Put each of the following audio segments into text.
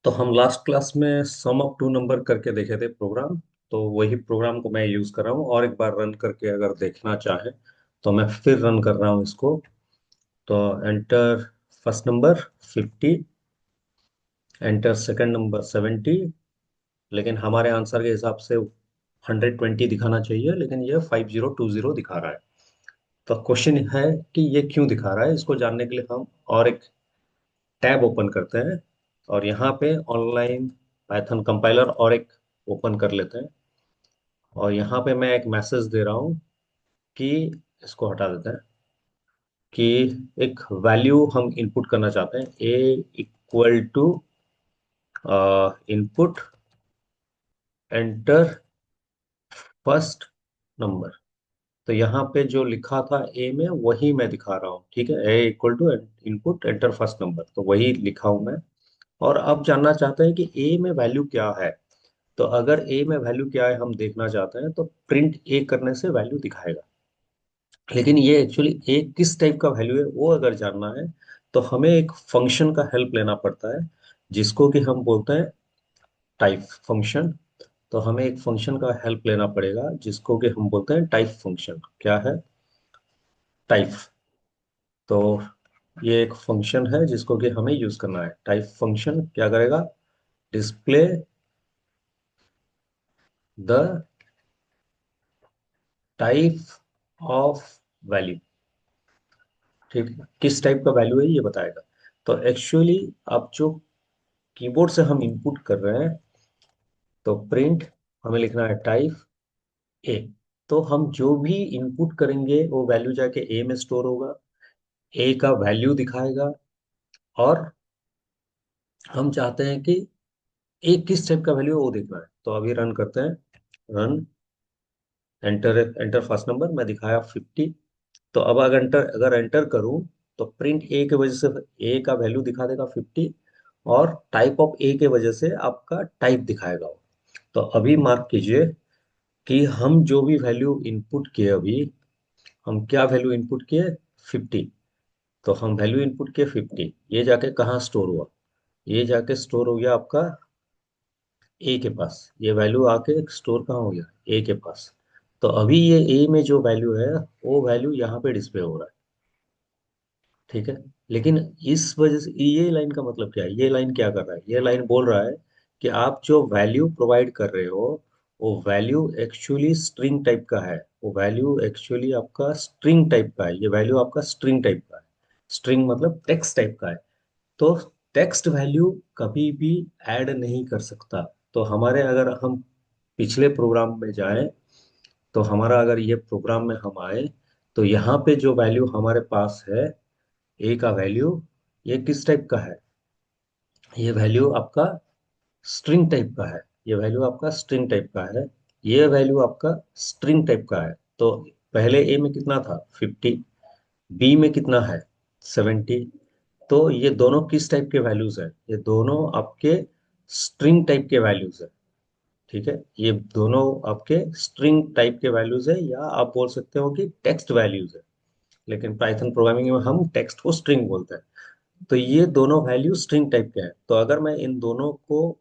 तो हम last class में सम ऑफ टू नंबर करके देखे थे प्रोग्राम। तो वही प्रोग्राम को मैं यूज कर रहा हूँ और एक बार रन करके अगर देखना चाहे तो मैं फिर रन कर रहा हूँ इसको। तो enter first number 50, enter second number 70। लेकिन हमारे आंसर के हिसाब से 120 दिखाना चाहिए, लेकिन ये 5020 दिखा रहा है। तो क्वेश्चन है कि ये क्यों दिखा रहा है। इसको जानने के लिए हम और एक टैब ओपन करते हैं और यहाँ पे ऑनलाइन पाइथन कंपाइलर और एक ओपन कर लेते हैं। और यहाँ पे मैं एक मैसेज दे रहा हूँ कि इसको हटा देते हैं कि एक वैल्यू हम इनपुट करना चाहते हैं, A equal to input enter first number. तो यहाँ पे जो लिखा था ए में वही मैं दिखा रहा हूँ। ठीक है, A equal to input enter first number, तो वही लिखा हूँ मैं। और अब जानना चाहते हैं कि ए में वैल्यू क्या है। तो अगर ए में वैल्यू क्या है हम देखना चाहते हैं तो प्रिंट ए करने से वैल्यू दिखाएगा। लेकिन ये एक्चुअली ए किस टाइप का वैल्यू है वो अगर जानना है तो हमें एक फंक्शन का हेल्प लेना पड़ता है, जिसको कि हम बोलते हैं टाइप फंक्शन। तो हमें एक फंक्शन का हेल्प लेना पड़ेगा जिसको कि हम बोलते हैं टाइप फंक्शन। क्या है टाइप? तो ये एक फंक्शन है जिसको कि हमें यूज करना है। टाइप फंक्शन क्या करेगा? Display the type of value. ठीक है, किस टाइप का वैल्यू है ये बताएगा। तो एक्चुअली आप जो कीबोर्ड से हम इनपुट कर रहे हैं, तो प्रिंट हमें लिखना है टाइप ए। तो हम जो भी इनपुट करेंगे वो वैल्यू जाके ए में स्टोर होगा, ए का वैल्यू दिखाएगा। और हम चाहते हैं कि ए किस टाइप का वैल्यू है वो देखना है। तो अभी रन करते हैं। Run, enter enter first number मैं दिखाया 50। तो अब अगर एंटर करूं तो प्रिंट ए के वजह से ए का वैल्यू दिखा देगा 50, और टाइप ऑफ ए के वजह से आपका टाइप दिखाएगा वो। तो अभी मार्क कीजिए कि हम जो भी वैल्यू इनपुट किए, अभी हम क्या वैल्यू इनपुट किए? 50। तो हम वैल्यू इनपुट किए 50, ये जाके कहाँ स्टोर हुआ? ये जाके स्टोर हो गया आपका ए के पास। ये वैल्यू आके स्टोर कहाँ हो गया? ए के पास। तो अभी ये ए में जो वैल्यू है वो वैल्यू यहाँ पे डिस्प्ले हो रहा है। ठीक है, लेकिन इस वजह से ये लाइन का मतलब क्या है? ये लाइन क्या कर रहा है? ये लाइन बोल रहा है कि आप जो वैल्यू प्रोवाइड कर रहे हो वो वैल्यू एक्चुअली स्ट्रिंग टाइप का है। वो वैल्यू एक्चुअली आपका स्ट्रिंग टाइप का है। ये वैल्यू आपका स्ट्रिंग टाइप का है। स्ट्रिंग मतलब टेक्स्ट टाइप का है। तो टेक्स्ट वैल्यू कभी भी ऐड नहीं कर सकता। तो हमारे अगर हम पिछले प्रोग्राम में जाएं, तो हमारा अगर ये प्रोग्राम में हम आए तो यहाँ पे जो वैल्यू हमारे पास है, ए का वैल्यू, ये किस टाइप का है? ये वैल्यू आपका स्ट्रिंग टाइप का है। ये वैल्यू आपका स्ट्रिंग टाइप का है। ये वैल्यू आपका स्ट्रिंग टाइप का है। तो पहले ए में कितना था? 50। बी में कितना है? 70। तो ये दोनों किस टाइप के वैल्यूज हैं? ये दोनों आपके स्ट्रिंग टाइप के वैल्यूज है। ठीक है, ये दोनों आपके स्ट्रिंग टाइप के वैल्यूज है, या आप बोल सकते हो कि टेक्स्ट वैल्यूज है। लेकिन पाइथन प्रोग्रामिंग में हम टेक्स्ट को स्ट्रिंग बोलते हैं। तो ये दोनों वैल्यू स्ट्रिंग टाइप के हैं। तो अगर मैं इन दोनों को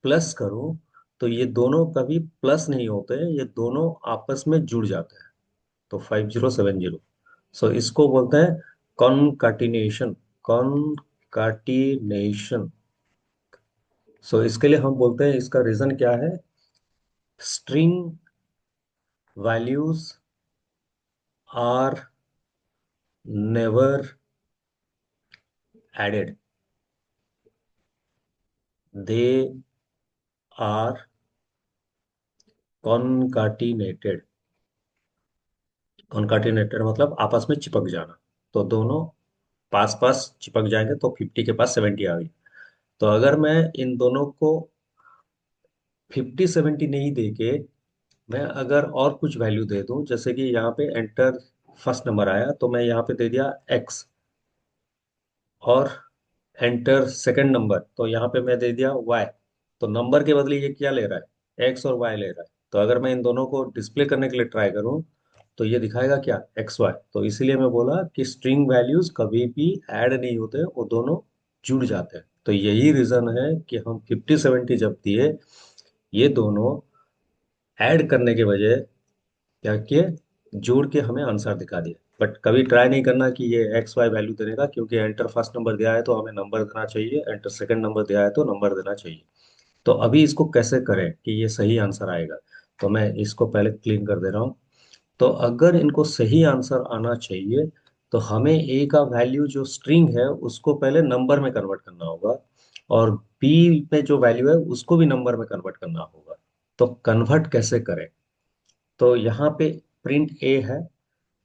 प्लस करूं तो ये दोनों कभी प्लस नहीं होते हैं, ये दोनों आपस में जुड़ जाते हैं। तो 5070। सो इसको बोलते हैं कॉनकाटिनेशन। कॉनकाटिनेशन। सो इसके लिए हम बोलते हैं, इसका रीजन क्या है? String values are never added, they are concatenated. Concatenated मतलब आपस में चिपक जाना। तो दोनों पास पास चिपक जाएंगे तो 50 के पास 70 आ गई। तो अगर मैं इन दोनों को 50 70 नहीं दे के मैं अगर और कुछ वैल्यू दे दूं, जैसे कि यहाँ पे एंटर फर्स्ट नंबर आया तो मैं यहाँ पे दे दिया x, और एंटर सेकंड नंबर तो यहाँ पे मैं दे दिया y। तो नंबर के बदले ये क्या ले रहा है? x और y ले रहा है। तो अगर मैं इन दोनों को डिस्प्ले करने के लिए ट्राई करूं तो ये दिखाएगा क्या? X Y. तो इसीलिए मैं बोला कि स्ट्रिंग वैल्यूज कभी भी ऐड नहीं होते, वो दोनों जुड़ जाते हैं। तो यही रीजन है कि हम 50-70 जब दिए, ये दोनों ऐड करने के बजाय क्या किए, जोड़ के हमें आंसर दिखा दिया। बट कभी ट्राई नहीं करना कि ये एक्स वाई वैल्यू देने का, क्योंकि एंटर फर्स्ट नंबर दिया है तो हमें नंबर देना चाहिए, एंटर सेकंड नंबर दिया है तो नंबर देना चाहिए। तो अभी इसको कैसे करें कि ये सही आंसर आएगा, तो मैं इसको पहले क्लीन कर दे रहा हूँ। तो अगर इनको सही आंसर आना चाहिए तो हमें ए का वैल्यू जो स्ट्रिंग है उसको पहले नंबर में कन्वर्ट करना होगा, और बी में जो वैल्यू है उसको भी नंबर में कन्वर्ट करना होगा। तो कन्वर्ट कैसे करें, तो यहाँ पे प्रिंट ए है,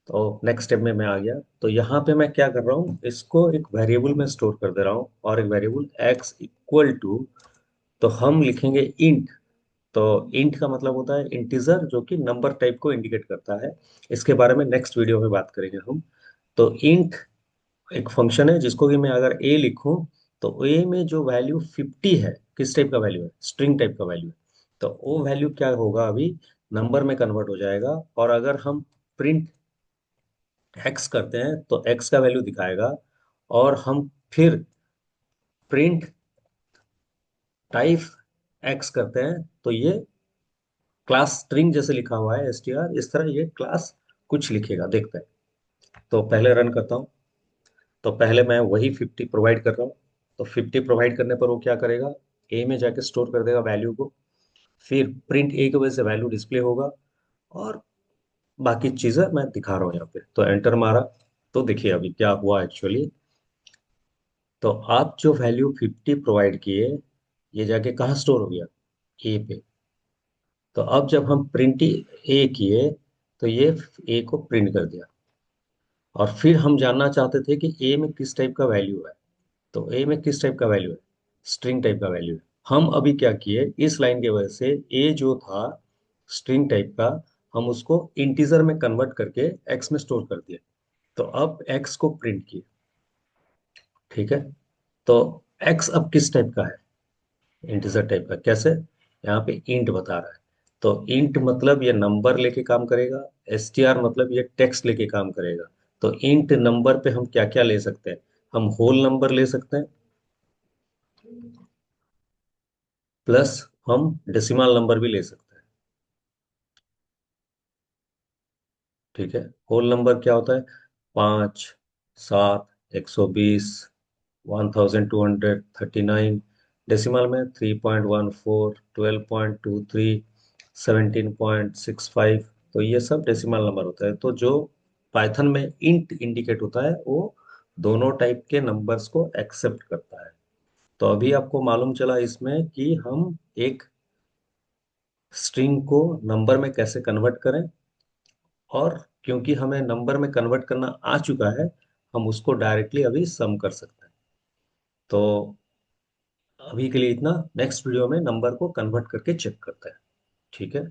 तो नेक्स्ट स्टेप में मैं आ गया। तो यहाँ पे मैं क्या कर रहा हूँ, इसको एक वेरिएबल में स्टोर कर दे रहा हूँ, और एक वेरिएबल एक्स इक्वल टू, तो हम लिखेंगे इंट। तो इंट का मतलब होता है इंटीजर, जो कि नंबर टाइप को इंडिकेट करता है। इसके बारे में नेक्स्ट वीडियो में बात करेंगे हम। तो इंट एक फंक्शन है जिसको कि मैं अगर ए लिखूं, तो ए में जो वैल्यू 50 है, किस टाइप का वैल्यू है, स्ट्रिंग टाइप का वैल्यू है। तो वो वैल्यू क्या होगा, अभी नंबर में कन्वर्ट हो जाएगा। और अगर हम प्रिंट एक्स करते हैं तो एक्स का वैल्यू दिखाएगा। और हम फिर प्रिंट टाइप एक्स करते हैं तो ये क्लास स्ट्रिंग जैसे लिखा हुआ है str, इस तरह ये क्लास कुछ लिखेगा, देखते हैं। तो पहले रन करता हूँ। तो पहले मैं वही 50 प्रोवाइड कर रहा हूँ। तो 50 प्रोवाइड करने पर वो क्या करेगा, ए में जाके स्टोर कर देगा वैल्यू को। फिर प्रिंट ए की वजह से वैल्यू डिस्प्ले होगा, और बाकी चीजें मैं दिखा रहा हूँ यहाँ पे। तो एंटर मारा, तो देखिए अभी क्या हुआ एक्चुअली। तो आप जो वैल्यू 50 प्रोवाइड किए, ये जाके कहाँ स्टोर हो गया, ए पे। तो अब जब हम प्रिंट ए किए, तो ये ए को प्रिंट कर दिया। और फिर हम जानना चाहते थे कि ए में किस टाइप का वैल्यू है। तो ए में किस टाइप का वैल्यू है, स्ट्रिंग टाइप का वैल्यू है। हम अभी क्या किए, इस लाइन की वजह से ए जो था स्ट्रिंग टाइप का, हम उसको इंटीजर में कन्वर्ट करके एक्स में स्टोर कर दिए। तो अब एक्स को प्रिंट किए, ठीक है। तो एक्स अब किस टाइप का है, इंटीजर टाइप का। कैसे, यहाँ पे इंट बता रहा है। तो इंट मतलब ये नंबर लेके काम करेगा, str मतलब ये टेक्स्ट लेके काम करेगा। तो इंट नंबर पे हम क्या क्या ले सकते हैं, हम होल नंबर ले सकते हैं, प्लस हम डेसिमल नंबर भी ले सकते हैं। ठीक है, होल नंबर क्या होता है, 5, 7, 120, 1239। डेसिमल में 3.14, 12.23, 17.65। तो ये सब डेसिमल नंबर होता है। तो जो पाइथन में इंट इंडिकेट होता है, वो दोनों टाइप के नंबर्स को एक्सेप्ट करता है। तो अभी आपको मालूम चला इसमें कि हम एक स्ट्रिंग को नंबर में कैसे कन्वर्ट करें, और क्योंकि हमें नंबर में कन्वर्ट करना आ चुका है, हम उसको डायरेक्टली अभी सम कर सकते हैं। तो अभी के लिए इतना, नेक्स्ट वीडियो में नंबर को कन्वर्ट करके चेक करते हैं। ठीक है।